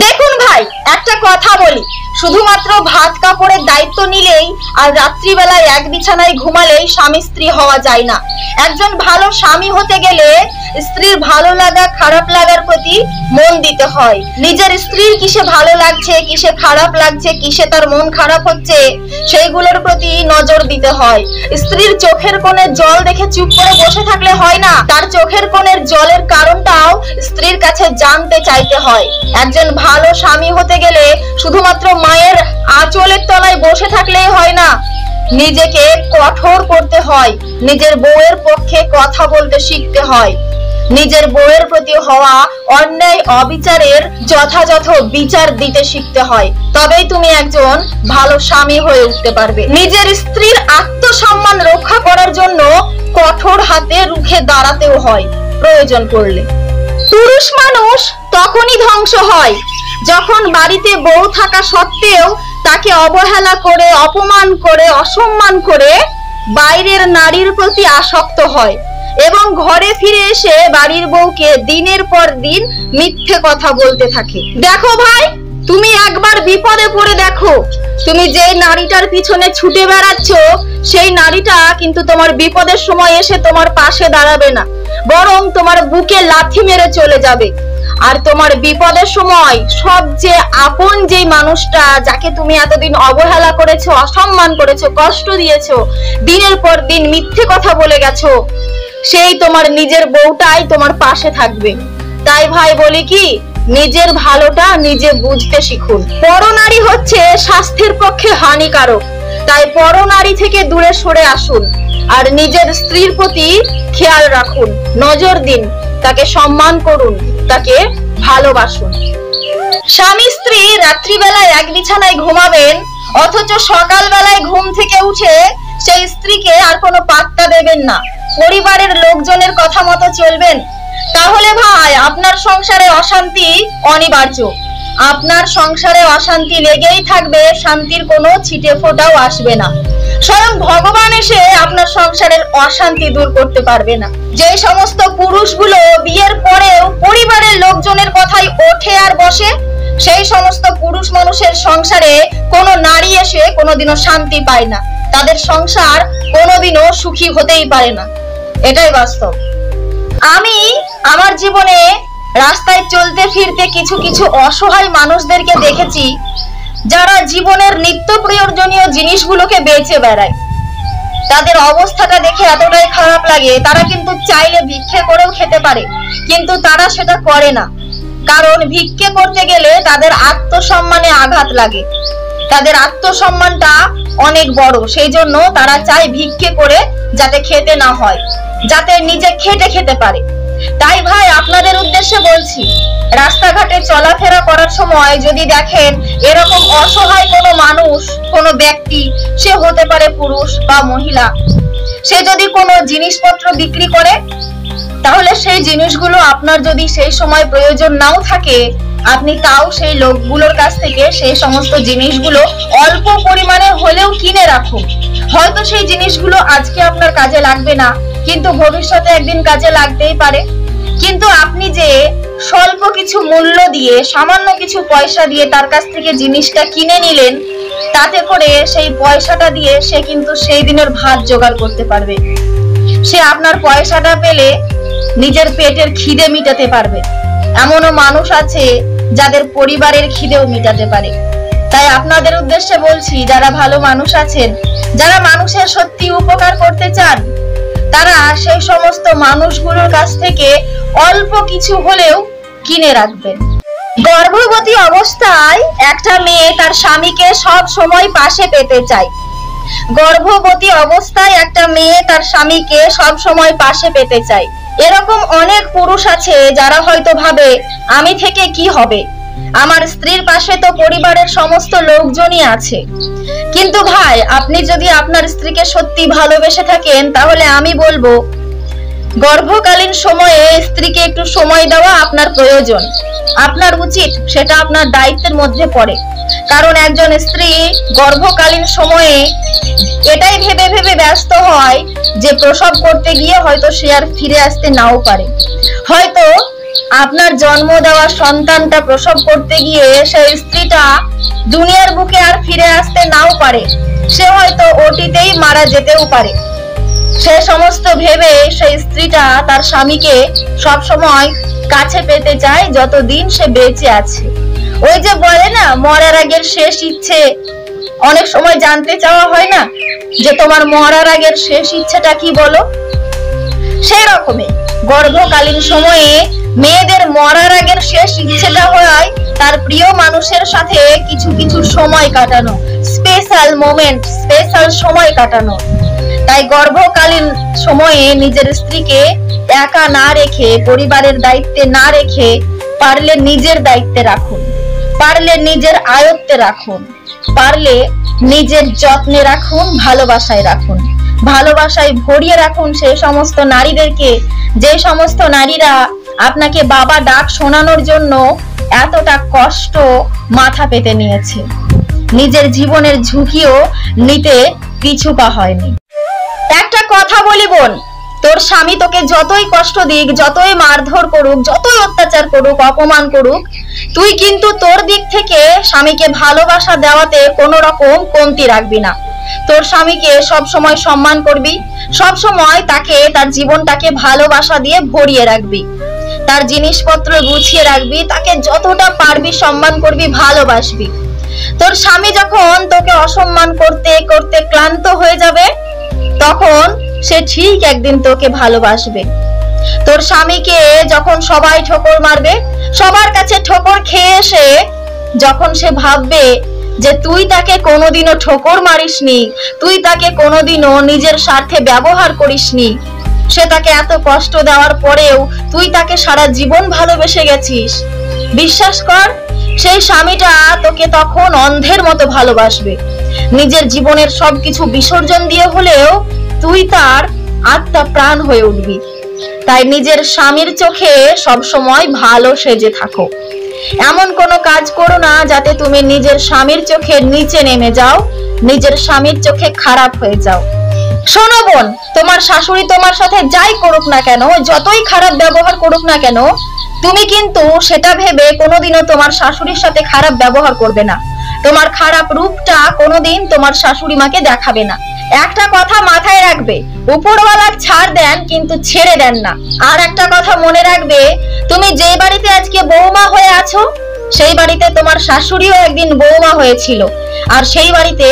দেখুন ভাই, একটা কথা বলি, শুধুমাত্র ভাত কাপড়ের দায়িত্ব নিলেই আর রাত্রিবেলায় এক বিছানায় ঘুমালেই স্বামী স্ত্রী হওয়া যায় না। একজন ভালো স্বামী হতে গেলে স্ত্রীর ভালো লাগা খারাপ লাগার প্রতি মন দিতে হয়। নিজের স্ত্রীর কিসে ভালো লাগছে, কিসে খারাপ লাগছে, কিসে তার মন খারাপ হচ্ছে, সেইগুলোর প্রতি নজর দিতে হয়। স্ত্রীর চোখের কোণে জল দেখে চুপ করে বসে থাকলে হয় না, তার চোখের কোণের জলের কারণটাও স্ত্রীর কাছে জানতে চাইতে হয়। একজন ভালো স্বামী হতে গেলে শুধুমাত্র মায়ের আঁচলের তলায় বসে থাকলেই হয় না, নিজেকে কঠোর করতে হয়, নিজের বউয়ের পক্ষে কথা বলতে শিখতে হয়, নিজের বউয়ের প্রতি হওয়া অন্যায় অবিচারের যথাযথ বিচার দিতে শিখতে হয়। তবেই তুমি একজন ভালো স্বামী হয়ে উঠতে পারবে। নিজের স্ত্রীর আত্মসম্মান রক্ষা করার জন্য কঠোর হাতে রুখে দাঁড়াতেও হয় প্রয়োজন পড়লে। পুরুষ মানুষ তখনই ধ্বংস হয় যখন বাড়িতে বউ থাকা সত্ত্বেও তাকে অবহেলা করে, অপমান করে, অসম্মান করে বাইরের নারীর প্রতি আসক্ত হয় এবং ঘরে ফিরে এসে বাড়ির বউকে দিনের পর দিন মিথ্যে কথা বলতে থাকে। দেখো ভাই, তুমি একবার বিপদে পড়ে দেখো, তুমি যে নারীটার পিছনে ছুটে বেড়াচ্ছ সেই নারীটা কিন্তু তোমার বিপদের সময় এসে তোমার পাশে দাঁড়াবে না, বরং তোমার বুকে লাথি মেরে চলে যাবে। আর তোমার বিপদের সময় সবচেয়ে আপন যে মানুষটা, যাকে তুমি এতদিন অবহেলা করেছো, অসম্মান করেছো, কষ্ট দিয়েছো, দিনের পর দিন মিথ্যে কথা বলে গেছো, সেই তোমার নিজের বউটাই তোমার পাশে থাকবে। তাই ভাই বলি কি, নিজের ভালোটা নিজে বুঝতে শিখুন। পরনারী হচ্ছে স্বাস্থ্যের পক্ষে হানিকারক, তাই পরনারী থেকে দূরে সরে আসুন আর নিজের স্ত্রীর প্রতি খেয়াল রাখুন, নজর দিন, তাকে সম্মান করুন, তাকে ভালোবাসুন। স্বামী স্ত্রী রাত্রিবেলায় এক বিছানায় ঘুমাবেন, অথচ সকালবেলায় ঘুম থেকে উঠে সেই স্ত্রীকে আর কোনো পাত্তা দেবেন না, পরিবারের লোকজনের কথা মতো চলবেন, তাহলে ভাই আপনার সংসারে অশান্তি অনিবার্য। আপনার সংসারে অশান্তি লেগেই থাকবে, শান্তির কোনো ছিটে ফোঁটাও আসবে না। স্বয়ং ভগবান এসে আপনার সংসারের অশান্তি দূর করতে পারবে না। যে সমস্ত পুরুষগুলো বিয়ের পরেও পরিবারের লোকজনের কথাই ওঠে আর বসে, সেই সমস্ত পুরুষ মানুষের সংসারে কোনো নারী এসে কোনোদিনও শান্তি পায় না, তাদের সংসার কোনোদিনও সুখী হতেই পারে না, এটাই বাস্তব। আমি আমার জীবনে রাস্তায় চলতে ফিরতে কিছু কিছু অসহায় মানুষদেরকে দেখেছি, যারা জীবনের নিত্য প্রয়োজনীয় জিনিসগুলোকে বেচে বেড়ায়। তাদের অবস্থাটা দেখে এতটাই খারাপ লাগে, তারা কিন্তু চাইলে ভিক্ষে করেও খেতে পারে, কিন্তু তারা সেটা করে না, কারণ ভিক্ষে করতে গেলে তাদের আত্মসম্মানে আঘাত লাগে, তাদের আত্মসম্মানটা অনেক বড়, সেই জন্য তারা চায় ভিক্ষে করে যাতে খেতে না হয়, যাতে নিজে খেটে খেতে পারে। তাই ভাই আপনাদের উদ্দেশ্যে বলছি, রাস্তাঘাটে চলাফেরা করার সময় যদি দেখেন এরকম অসহায় কোনো মানুষ, কোনো ব্যক্তি, সে হতে পারে পুরুষ বা মহিলা, সে যদি কোনো জিনিসপত্র বিক্রি করে, তাহলে সেই জিনিসগুলো আপনার যদি সেই সময় প্রয়োজন নাও থাকে, আপনি তাও সেই লোকগুলোর কাছ থেকে সেই সমস্ত জিনিসগুলো অল্প পরিমাণে হলেও কিনে রাখুন। হয়তো সেই জিনিসগুলো আজকে আপনার কাজে লাগবে না, কিন্তু ভবিষ্যতে একদিন কাজে লাগতেই পারে। কিন্তু আপনি যে স্বল্প কিছু মূল্য দিয়ে, সামান্য কিছু পয়সা দিয়ে তার কাছ থেকে জিনিসটা কিনে নিলেন, তাতে করে সেই পয়সাটা দিয়ে সে কিন্তু সেই দিনের ভাত জোগাড় করতে পারবে, সে আপনার পয়সাটা পেলে নিজের পেটের খিদে মিটাতে পারবে। এমনও মানুষ আছে যাদের পরিবারের খিদেও মিটাতে পারে। তাই আপনাদের উদ্দেশ্যে বলছি, যারা ভালো মানুষ আছেন, যারা মানুষের সত্যি উপকার করতে চান, তারা সেই সমস্ত মানুষগুলোর কাছ থেকে অল্প কিছু হলেও কিনে রাখবেন। গর্ভবতী অবস্থায় একটা মেয়ে তার স্বামীকে সব সময় পাশে পেতে চায়। গর্ভবতী অবস্থায় একটা মেয়ে তার স্বামীকে সব সময় পাশে পেতে চায়। এরকম অনেক পুরুষ আছে যারা হয়তো ভাবে, আমি থেকে কি হবে, আমার স্ত্রীর পাশে তো পরিবারের সমস্ত লোকজনই আছে। কিন্তু ভাই, আপনি যদি আপনার স্ত্রীকে সত্যি ভালোবেসে থাকেন, তাহলে আমি বলবো গর্ভকালীন সময়ে স্ত্রীকে একটু সময় দেওয়া আপনার প্রয়োজন, আপনার উচিত, সেটা আপনার দায়িত্বের মধ্যে পড়ে। কারণ একজন স্ত্রী গর্ভকালীন সময়ে এটাই ভেবে ভেবে ব্যস্ত হয় যে প্রসব করতে গিয়ে হয়তো সে আর ফিরে আসতে নাও পারে, হয়তো আপনার জন্ম দেওয়া সন্তানটা প্রসব করতে গিয়ে সেই স্ত্রীটা দুনিয়ার বুকে আর ফিরে আসতে নাও পারে, সে হয়তো ওটিতেই মারা যেতেও পারে। সে সমস্ত ভেবে সেই স্ত্রীটা তার স্বামীকে সব সময় কাছে পেতে চায় যতদিন সে বেঁচে আছে। ওই যে বলে না, মরার আগের শেষ ইচ্ছে অনেক সময় জানতে চাওয়া হয় না, যে তোমার মরার আগের শেষ ইচ্ছেটা কি বলো। সেই রকমই গর্ভকালীন সময়ে মেয়েদের মরার আগের শেষ ইচ্ছেটা হয় তার প্রিয় মানুষের সাথে কিছু কিছু সময় কাটানো, স্পেশাল মোমেন্ট, স্পেশাল সময় কাটানো। তাই গর্ভকালীন সময়ে নিজের স্ত্রীকে একা না রেখে, পরিবারের দায়িত্বে না রেখে, পারলে নিজের দায়িত্বে রাখুন, পারলে নিজের আয়ত্তে রাখুন, পারলে নিজের যত্নে রাখুন, ভালোবাসায় রাখুন, ভালোবাসায় ভরিয়ে রাখুন সেই সমস্ত নারীদেরকে, যে সমস্ত নারীরা আপনাকে বাবা ডাক শোনানোর জন্য এতটা কষ্ট মাথা পেতে নিয়েছে, নিজের জীবনের ঝুঁকিও নিতে পিছু পা হয়নি। একটা কথা বলি বোন, তোর স্বামী তোকে যতই কষ্ট দিক, যতই মারধর করুক, যতই অত্যাচার করুক, অপমান করুক, তুই কিন্তু তোর দিক থেকে স্বামীকে ভালোবাসা দেওয়াতে কোনো রকম কমতি রাখবি না। তোর স্বামীকে সব সময় সম্মান করবি, সব সময় তাকে, তার জীবনটাকে ভালোবাসা দিয়ে ভরিয়ে রাখবি, তার জিনিসপত্র গুছিয়ে রাখবি, তাকে যতটা পারবি সম্মান করবি, ভালোবাসবি। তোর স্বামী যখন তোকে অসম্মান করতে করতে ক্লান্ত হয়ে যাবে, তখন সে ঠিক একদিন তোকে ভালোবাসবে। তোর স্বামীকে যখন সবাই ঠোকর মারবে, সবার কাছে ঠোকর খেয়ে এসে যখন সে ভাববে যে তুই তাকে কোনোদিনও ঠোকর মারিসনি, তুই তাকে কোনোদিনও নিজের স্বার্থে ব্যবহার করিসনি, সে তাকে এত কষ্ট দেওয়ার পরেও তুই তাকে সারা জীবন ভালোবেসে গেছিস, বিশ্বাস কর সেই স্বামীটা তোকে তখন অন্ধের মতো ভালোবাসবে। নিজের জীবনের সবকিছু বিসর্জন দিয়ে হলেও তুই তার আত্মা প্রাণ হয়ে উঠবি। তাই নিজের স্বামীর চোখে সব সময় ভালো সেজে থাকো। এমন কোনো কাজ করো না যাতে তুমি নিজের স্বামীর চোখে নিচে নেমে যাও, নিজের স্বামীর চোখে খারাপ হয়ে যাও। শোনো বোন, তোমার শাশুড়ি তোমার সাথে যাই করুক না কেন, যতই খারাপ ব্যবহার করুক না কেন, তুমি কিন্তু সেটা ভেবে কোনোদিনও তোমার শাশুড়ির সাথে খারাপ ব্যবহার করবে না, তোমার খারাপ রূপটা কোনোদিন তোমার শাশুড়ি মাকে দেখাবে না। একটা কথা মাথায় রাখবে, উপরওয়ালা ছাড় দেন কিন্তু ছেড়ে দেন না। আর একটা কথা মনে রাখবে, তুমি যে বাড়িতে আজকে বৌমা হয়ে আছো, সেই বাড়িতে তোমার শাশুড়িও একদিন বৌমা হয়েছিল, আর সেই বাড়িতে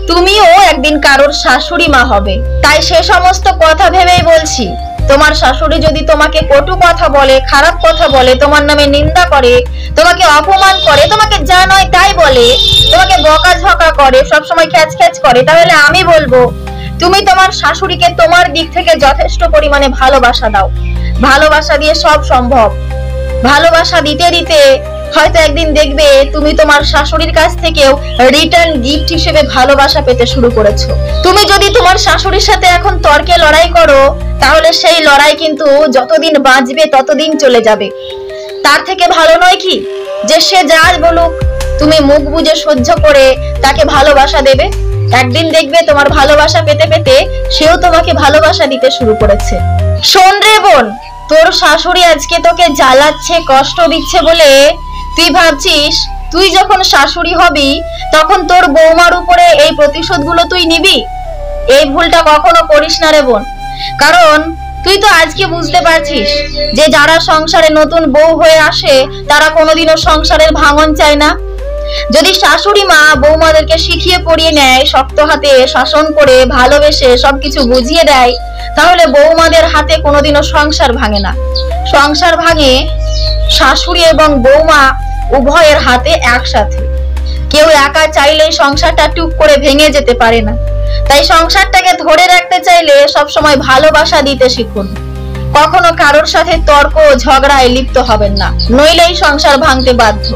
তুমিও একদিন কারোর শাশুড়ি মা হবে। তাই সে সমস্ত কথা ভেবেই বলছি, তোমার শাশুড়ি যদি তোমাকে কটু কথা বলে, খারাপ কথা বলে, তোমার নামে নিন্দা করে, তোমাকে অপমান করে, তোমাকে যা নয় তাই বলে, তোমাকে বকাঝকা করে, সবসময় খ্যাচ খ্যাচ করে, তাহলে আমি বলবো তুমি তোমার শাশুড়িকে তোমার দিক থেকে যথেষ্ট পরিমাণে ভালোবাসা দাও। ভালোবাসা দিয়ে সব সম্ভব। ভালোবাসা দিতে দিতে হয়তো একদিন দেখবে তুমি তোমার শাশুড়ির কাছ থেকেও রিটার্ন গিফট হিসেবে ভালোবাসা পেতে শুরু করেছো। তুমি যদি তোমার শাশুড়ির সাথে এখন তর্কে লড়াই করো, তাহলে সেই লড়াই কিন্তু যতদিন বাঁচবে ততদিন চলে যাবে। তার থেকে ভালো নয় কি যে সে যা বলুক তুমি মুখ বুজে সহ্য করে তাকে ভালোবাসা দেবে। একদিন দেখবে তোমার ভালোবাসা পেতে পেতে সেও তোমাকে ভালোবাসা দিতে শুরু করেছে। শোন রে বোন, তোর শাশুড়ি আজকে তোকে জ্বালাচ্ছে, কষ্ট দিচ্ছে বলে তুই ভাবছিস তুই যখন শাশুড়ি হবি তখন তোর বৌমার উপরে এই প্রতিশোধগুলো তুই নিবি। এই ভুলটা কখনো করিস না রে বোন, কারণ তুই তো আজকে বুঝতে পারছিস যে যারা সংসারে নতুন বউ হয়ে আসে তারা কোনোদিনও সংসারের ভাঙন চায় না। যদি শাশুড়ি মা বৌমাদেরকে শিখিয়ে পড়িয়ে নেয়, শক্ত হাতে শাসন করে ভালোবেসে সবকিছু বুঝিয়ে দেয়, তাহলে বৌমাদের হাতে কোনোদিনও সংসার ভাঙে না। সংসার ভাঙে শাশুড়ি এবং বৌমা উভয়ের হাতে একসাথে। কেউ একা চাইলেই সংসারটা টুক করে ভেঙে যেতে পারে না। তাই সংসারটাকে ধরে রাখতে চাইলে সবসময় ভালোবাসা দিতে শিখুন। কখনো কারোর সাথে তর্ক ঝগড়ায় লিপ্ত হবেন না, নইলেই সংসার ভাঙতে বাধ্য।